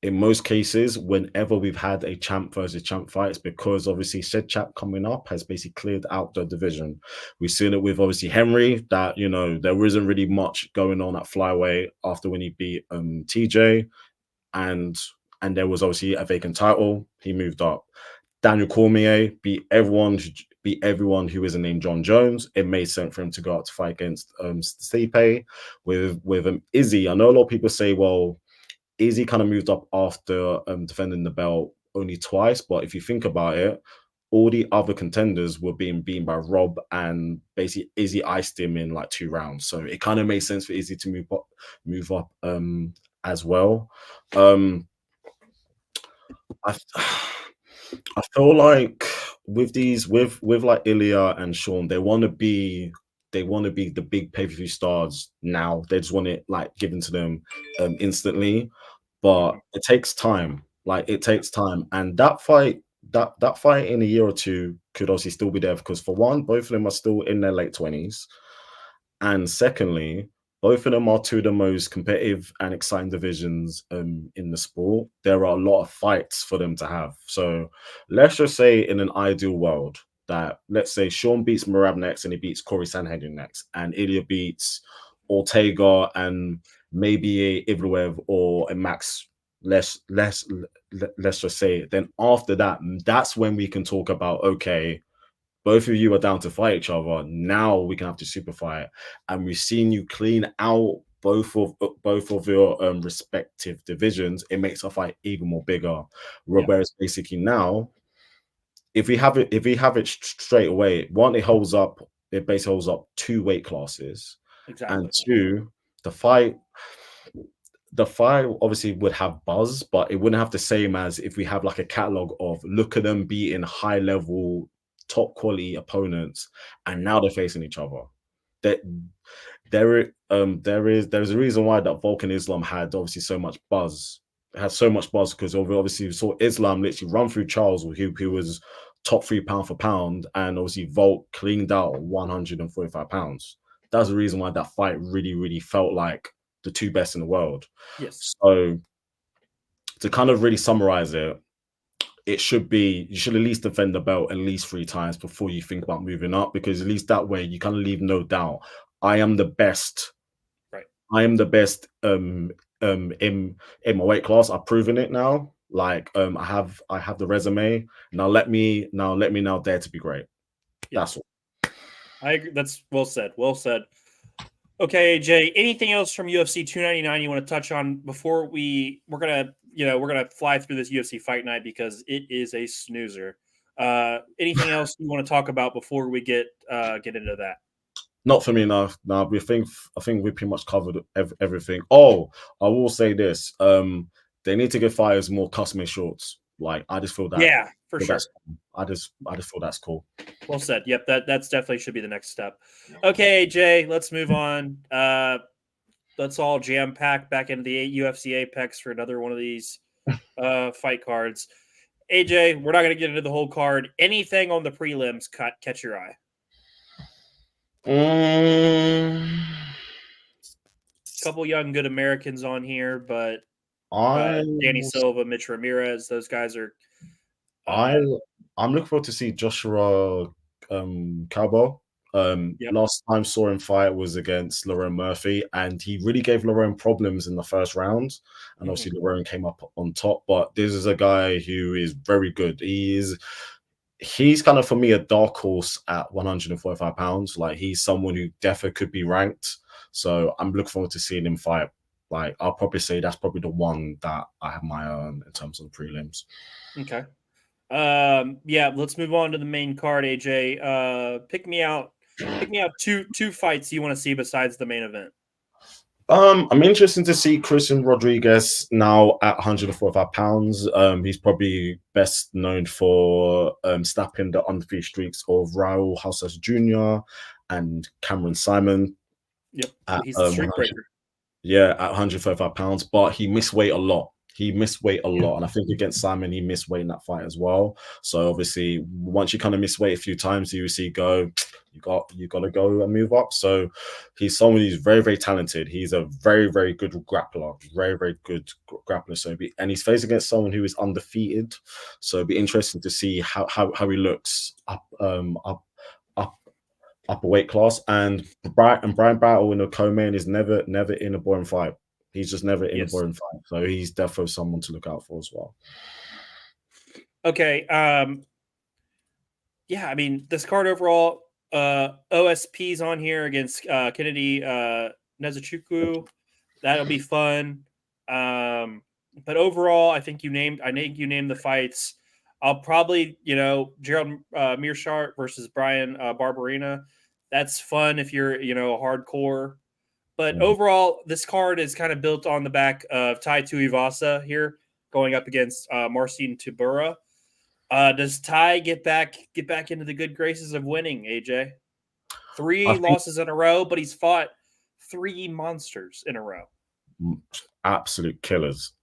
in most cases, whenever we've had a champ versus champ fight, it's because obviously said champ coming up has basically cleared out the division. We've seen it with obviously Henry, that there isn't really much going on at flyweight after when he beat TJ, and there was obviously a vacant title. He moved up. Daniel Cormier beat everyone who isn't named John Jones. It made sense for him to go out to fight against Stipe. With Izzy, I know a lot of people say, well, Izzy kind of moved up after defending the belt only twice, but if you think about it, all the other contenders were being beaten by Rob, and basically Izzy iced him in like 2 rounds. So it kind of made sense for Izzy to move up as well. Um, I I feel like with like Ilya and Sean, they want to be they want to be the big pay-per-view stars now. They just want it like given to them instantly. But it takes time. Like it takes time. And that fight in a year or two could obviously still be there because for one, both of them are still in their late 20s. And secondly, both of them are two of the most competitive and exciting divisions in the sport. There are a lot of fights for them to have. So let's just say in an ideal world that let's say Sean beats Merab next and he beats Corey Sanhagen next, and Ilya beats Ortega and maybe a Ivlev or a Max. Let's just say. Then after that, that's when we can talk about okay, both of you are down to fight each other. Now we can have to super fight, and we've seen you clean out both of your respective divisions. It makes our fight even more bigger. Yeah, Whereas basically now, if we have it straight away, one, it holds up. It basically holds up two weight classes, and exactly. two, the fight. The fight obviously would have buzz, but it wouldn't have the same as if we have like a catalog of look at them beating high level, top quality opponents, and now they're facing each other. That there's a reason why that Volkan Islam had obviously so much buzz. It had so much buzz because obviously we saw Islam literally run through Charles, who was top three pound for pound, and obviously Volk cleaned out 145 pounds. That's the reason why that fight really, really felt like the two best in the world. Yes. So to kind of really summarize it, it should be you should at least defend the belt at least 3 times before you think about moving up, because at least that way you kind of leave no doubt. I am the best. Right. I am the best in my weight class. I've proven it now. Like I have the resume. Now let me dare to be great. Yeah. That's all. I agree. That's well said. Well said. Okay, AJ, anything else from UFC 299 you want to touch on before we're gonna fly through this UFC fight night because it is a snoozer. Anything else you want to talk about before we get into that? Not for me now. Now I think we pretty much covered everything. Oh, I will say this. They need to give fighters more custom shorts. Like I just feel that Yeah, for well, sure. that's cool. I just feel that's cool. Well said. Yep, that's definitely should be the next step. Okay, AJ, let's move on. Let's all jam pack back into the UFC Apex for another one of these fight cards. AJ, we're not going to get into the whole card. Anything on the prelims catch your eye? Mm, Couple young good Americans on here, but I Danny Silva, Mitch Ramirez, those guys are. I I'm looking forward to see Joshua Cowboy. Yep. Last time saw him fight was against Lauren Murphy, and he really gave Lauren problems in the first round. And Mhm. obviously Lauren came up on top. But this is a guy who is very good. He's kind of for me a dark horse at 145 pounds. Like he's someone who definitely could be ranked. So I'm looking forward to seeing him fight. Like I'll probably say that's probably the one that I have my own in terms of the prelims. Okay. Yeah, let's move on to the main card, AJ. Pick me out two fights you want to see besides the main event. I'm interested to see Christian Rodriguez now at 145 pounds. He's probably best known for snapping the undefeated streaks of Raul Houses Jr. and Cameron Simon Yep. at He's the streak breaker. yeah, at 135 pounds, but he missed weight a lot. He missed weight a lot. And I think against Simon, he missed weight in that fight as well. So obviously, once you kind of miss weight a few times, you see go, you gotta go and move up. So he's someone who's very, very talented. He's a very, very good grappler, very, very good grappler. And he's facing against someone who is undefeated. So it'd be interesting to see how he looks up upper weight class. And Brian Battle in a co-main is never in a boring fight. He's just never in a Yes. boring fight. So he's definitely someone to look out for as well. Okay. Yeah, I mean, this card overall, OSP's on here against Kennedy Nezuchukwu. That'll be fun. But overall, I think you named the fights. I'll probably, Gerald Mearshart versus Brian Barberina. That's fun if you're, a hardcore. But Mm. overall, this card is kind of built on the back of Tai Tuivasa here, going up against Marcin Tybura. Does Ty get back into the good graces of winning, AJ? 3 I think losses in a row, but he's fought 3 monsters in a row. absolute killers.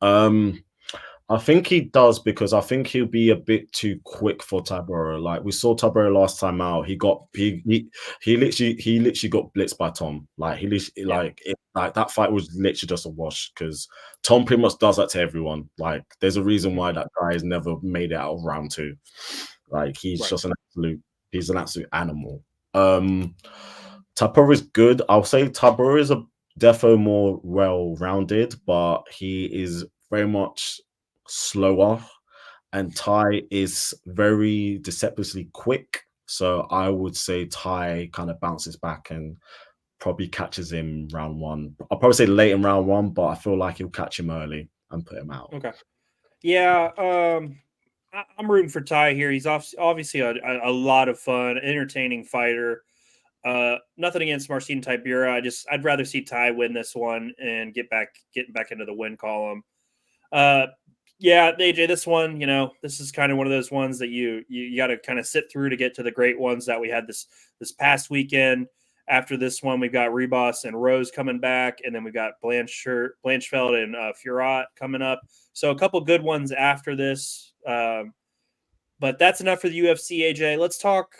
I think he does because I think he'll be a bit too quick for Tabora. Like we saw Tabora last time out, he literally got blitzed by Tom. Like he literally, Yeah. like that fight was literally just a wash because Tom pretty much does that to everyone. Like there's a reason why Mhm. that guy has never made it out of round two. Like Right. he's an absolute animal. Tabora is good. I'll say Tabora is a defo more well-rounded, but he is very much slower, and Ty is very deceptively quick. So I would say Ty kind of bounces back and probably catches him round one. I'll probably say late in round one, but I feel like he'll catch him early and put him out. Okay. Yeah, I'm rooting for Ty here. He's obviously a lot of fun, entertaining fighter. Nothing against Marcin Tybura. I'd rather see Ty win this one and getting back into the win column. Uh, yeah, AJ, this one, this is kind of one of those ones that you got to kind of sit through to get to the great ones that we had this past weekend. After this one, we've got Rebus and Rose coming back, and then we've got Blanchfeld and Furat coming up. So a couple good ones after this. But that's enough for the UFC, AJ. Let's talk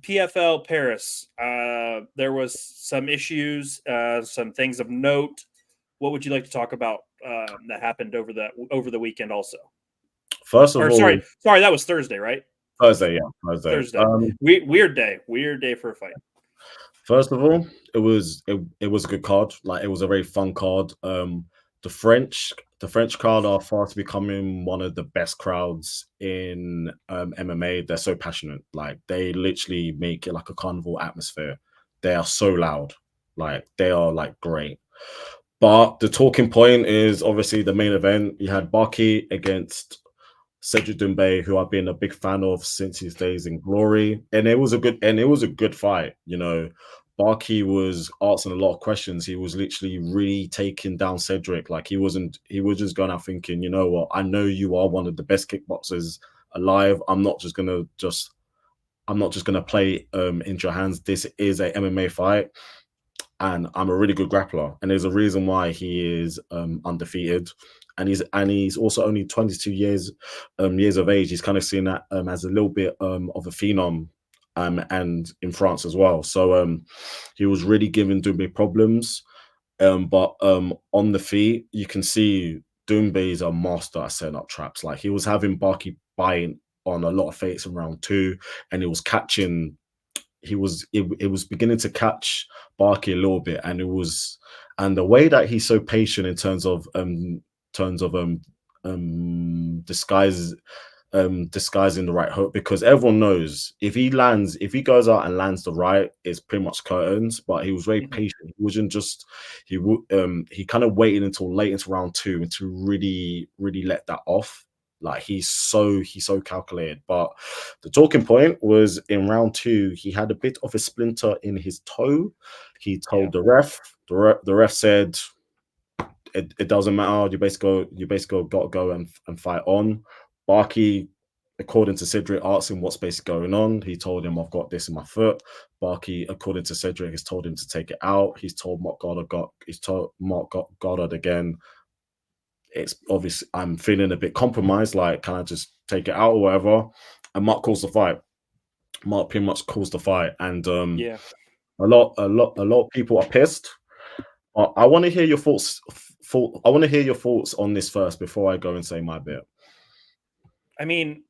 PFL Paris. There was some issues, some things of note. What would you like to talk about that happened over the weekend? Also, First of or all, sorry, that was Thursday, right? Thursday, yeah, Thursday. Thursday. Weird day for a fight. First of all, it was a good card. Like it was a very fun card. The French crowd are fast becoming one of the best crowds in MMA. They're so passionate. Like they literally make it like a carnival atmosphere. They are so loud. Like they are like great. But the talking point is obviously the main event. You had Baki against Cedric Doumbé, who I've been a big fan of since his days in Glory, and it was a good fight. Barkey was asking a lot of questions. He was literally really taking down Cedric. Like he wasn't. He was just going out thinking, you know what? I know you are one of the best kickboxers alive. I'm not just gonna play into your hands. This is a MMA fight, and I'm a really good grappler. And there's a reason why he is undefeated, and he's also only 22 years of age. He's kind of seen that as a little bit of a phenom, and in France as well. So he was really giving Doumbé problems. But on the feet, you can see Doumbé is a master at setting up traps. Like he was having Barky buying on a lot of feints in round two, and he was catching it was beginning to catch Barkley a little bit, and the way that he's so patient in terms of disguising the right hook, because everyone knows if he goes out and lands the right, it's pretty much curtains. But he was very Mhm. patient. He wasn't just he kind of waited until late into round two and to really let that off. Like he's so calculated. But the talking point was in round two, he had a bit of a splinter in his toe. He Yeah. told the ref. The ref said it doesn't matter. You basically got to go and fight on. Barkey, according to Cedric, asked him what's basically going on. He told him, I've got this in my foot. Barkey, according to Cedric, has told him to take it out. He's told Mark Goddard again. It's obvious I'm feeling a bit compromised. Like, can I just take it out or whatever? And Mark calls the fight. Mark pretty much calls the fight, and Yeah. a lot of people are pissed. I want to hear your thoughts. I want to hear your thoughts on this first before I go and say my bit. I mean,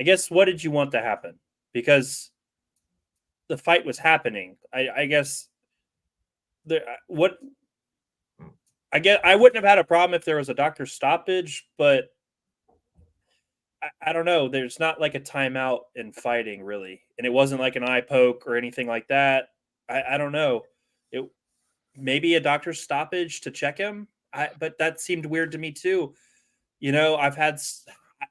I guess what did you want to happen? Because the fight was happening. I guess what I wouldn't have had a problem if there was a doctor stoppage, but I don't know. There's not like a timeout in fighting, really, and it wasn't like an eye poke or anything like that. I don't know. It maybe a doctor's stoppage to check him. But that seemed weird to me too. I've had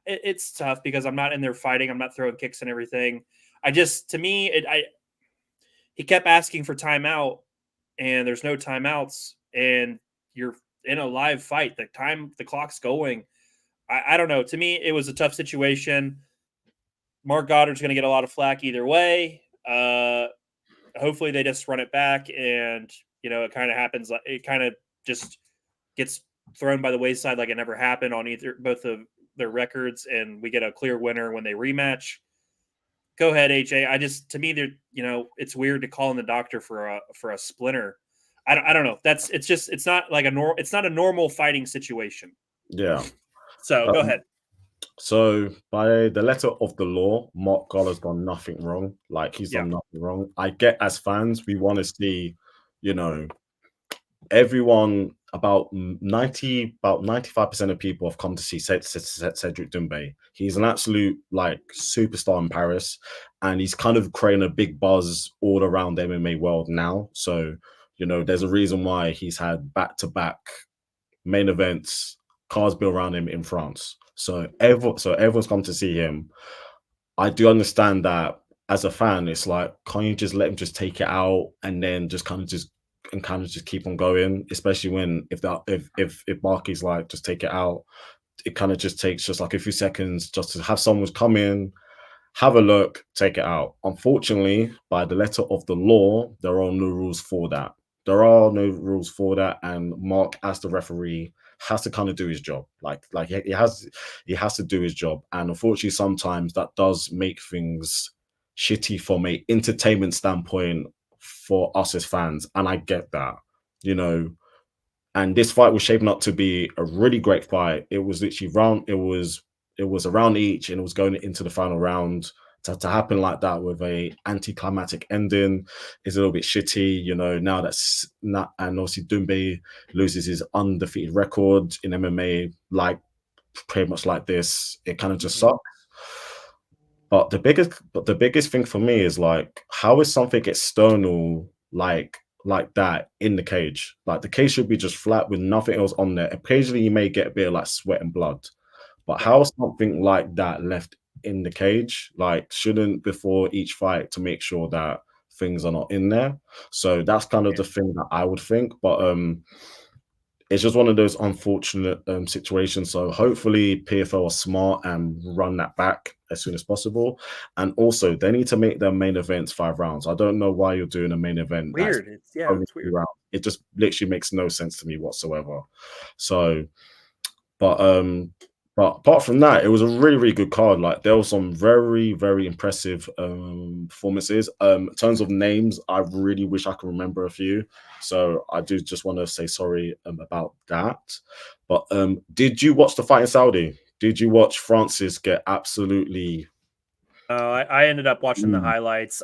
it's tough because I'm not in there fighting. I'm not throwing kicks and everything. I just to me it I he kept asking for timeout, and there's no timeouts, and you're in a live fight. The clock's going. I don't know. To me, it was a tough situation. Mark Goddard's going to get a lot of flack either way. Hopefully they just run it back, and it kind of happens. It kind of just gets thrown by the wayside like it never happened on both of their records, and we get a clear winner when they rematch. Go ahead, HA. To me, it's weird to call in the doctor for a splinter. I don't know. It's not like it's not a normal fighting situation. Yeah. So go ahead. So by the letter of the law, Mark Goller's done nothing wrong. Like he's done nothing wrong. I get as fans, we want to see, everyone about 95% of people have come to see Cedric Doumbé. He's an absolute superstar in Paris, and he's kind of creating a big buzz all around the MMA world now. So, there's a reason why he's had back-to-back main events, cars built around him in France. So everyone's come to see him. I do understand that as a fan, it's like, can't you just let him just take it out and then just keep on going? Especially when if Barkey's like, just take it out, it kind of just takes just like a few seconds just to have someone come in, have a look, take it out. Unfortunately, by the letter of the law, there are no rules for that. And Mark, as the referee, has to kind of do his job. He has to do his job. And unfortunately, sometimes that does make things shitty from a entertainment standpoint for us as fans. And I get that, and this fight was shaping up to be a really great fight. It was literally it was a round each, and it was going into the final round. To happen like that with a anticlimactic ending is a little bit shitty, now that's not. And obviously Doumbé loses his undefeated record in MMA, pretty much like this. It kind of just sucks. But the biggest thing for me is how is something external like that in the cage? The cage should be just flat with nothing else on there. Occasionally you may get a bit of sweat and blood, but how is something like that left in the cage? Shouldn't before each fight to make sure that things are not in there? So that's kind of the thing that I would think. But it's just one of those unfortunate situations. So hopefully PFL are smart and run that back as soon as possible. And also they need to make their main events 5 rounds. I don't know why you're doing a main event. Weird. It's weird. Rounds. It just literally makes no sense to me whatsoever. So, but apart from that, it was a really, really good card. There were some very, very impressive performances. In terms of names, I really wish I could remember a few. So I do just want to say sorry about that. But did you watch the fight in Saudi? Did you watch Francis get absolutely? I ended up watching the highlights.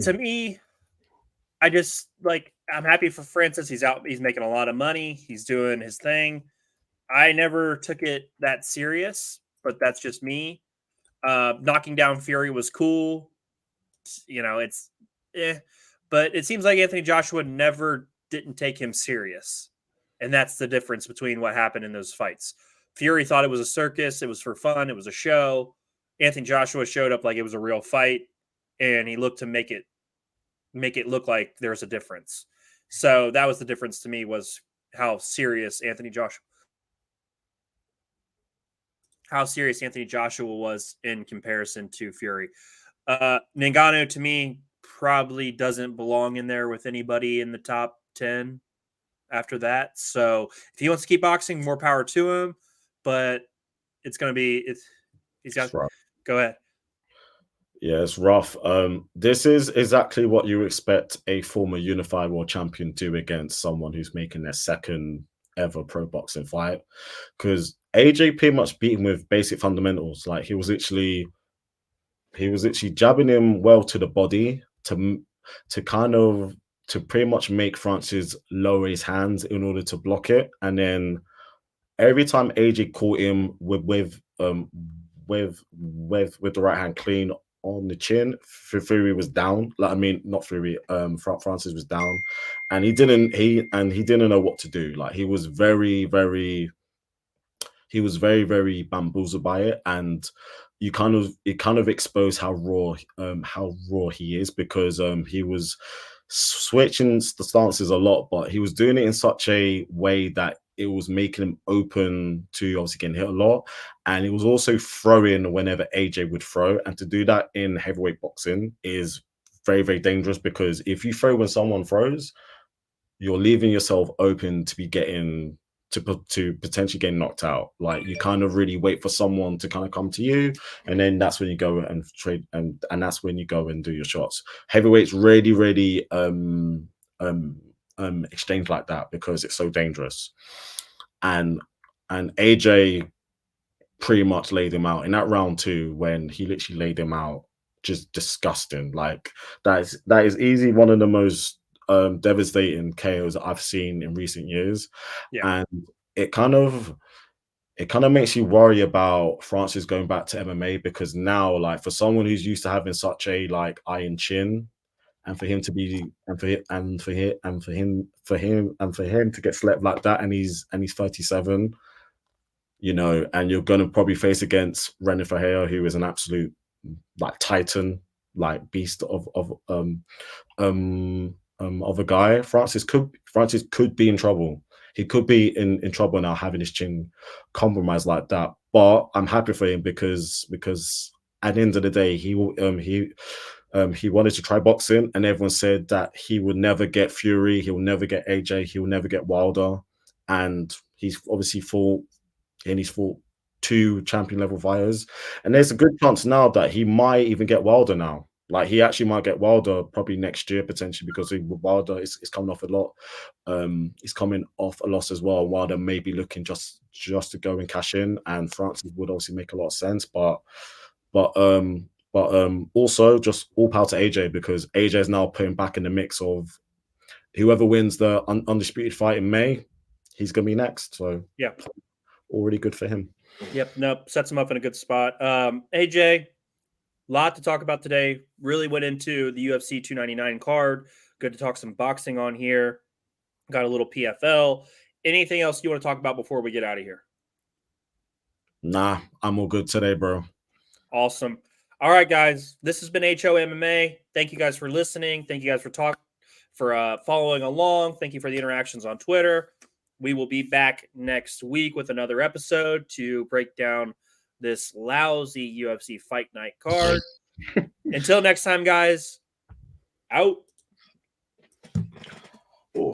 To me, I just I'm happy for Francis. He's out. He's making a lot of money. He's doing his thing. I never took it that serious, but that's just me. Knocking down Fury was cool. It's but it seems like Anthony Joshua never didn't take him serious. And that's the difference between what happened in those fights. Fury thought it was a circus. It was for fun. It was a show. Anthony Joshua showed up like it was a real fight, and he looked to make it look like there's a difference. So that was the difference to me, was how serious Anthony Joshua was in comparison to Fury. Ngannou, to me, probably doesn't belong in there with anybody in the top 10 after that. So if he wants to keep boxing, more power to him. But it's going to be, he's got, go ahead. Yeah, it's rough. This is exactly what you expect a former unified world champion do against someone who's making their second ever pro boxing fight. Because AJ pretty much beat him with basic fundamentals. He was literally jabbing him well to the body to pretty much make Francis lower his hands in order to block it. And then every time AJ caught him with the right hand clean on the chin, Fury was down. Not Fury. Francis was down, and he didn't know what to do. He was very, very bamboozled by it, and it kind of exposed how raw he is, because he was switching the stances a lot, but he was doing it in such a way that it was making him open to obviously getting hit a lot, and it was also throwing whenever AJ would throw. And to do that in heavyweight boxing is very, very dangerous, because if you throw when someone throws, you're leaving yourself open to be getting to potentially getting knocked out. Like, you kind of really wait for someone to kind of come to you, and then that's when you go and trade, and that's when you go and do your shots. Heavyweights really, really exchange like that because it's so dangerous. And AJ pretty much laid him out in that round 2, when he literally laid him out. Just disgusting. Like, that is easy one of the most devastating KOs that I've seen in recent years. Yeah. And it kind of makes you worry about Francis going back to MMA, because now, like, for someone who's used to having such a like iron chin, and for him to be and for him to get slept like that, and he's 37, you know, and you're going to probably face against Renan Ferreira, who is an absolute like titan, like beast of a guy. Francis could be in trouble. He could be in trouble now, having his chin compromised like that. But I'm happy for him, because at the end of the day, he wanted to try boxing, and everyone said that he would never get Fury, he will never get AJ, he will never get Wilder, and he's obviously fought 2 champion level fighters, and there's a good chance now that he might even get Wilder now. Like, he actually might get Wilder probably next year potentially, because Wilder is coming off a lot. He's coming off a loss as well. Wilder may be looking just to go and cash in, and Francis would obviously make a lot of sense. But also, just all power to AJ, because AJ is now putting back in the mix of whoever wins the undisputed fight in May, he's gonna be next. So Yeah. Already good for him. Yep. Nope. Sets him up in a good spot. AJ, lot to talk about today. Really went into the UFC 299 card. Good to talk some boxing on here. Got a little PFL. Anything else you want to talk about before we get out of here? Nah, I'm all good today, bro. Awesome. All right, guys. This has been HO MMA. Thank you guys for listening. Thank you guys for following along. Thank you for the interactions on Twitter. We will be back next week with another episode to break down this lousy UFC Fight Night card. Until next time, guys, out.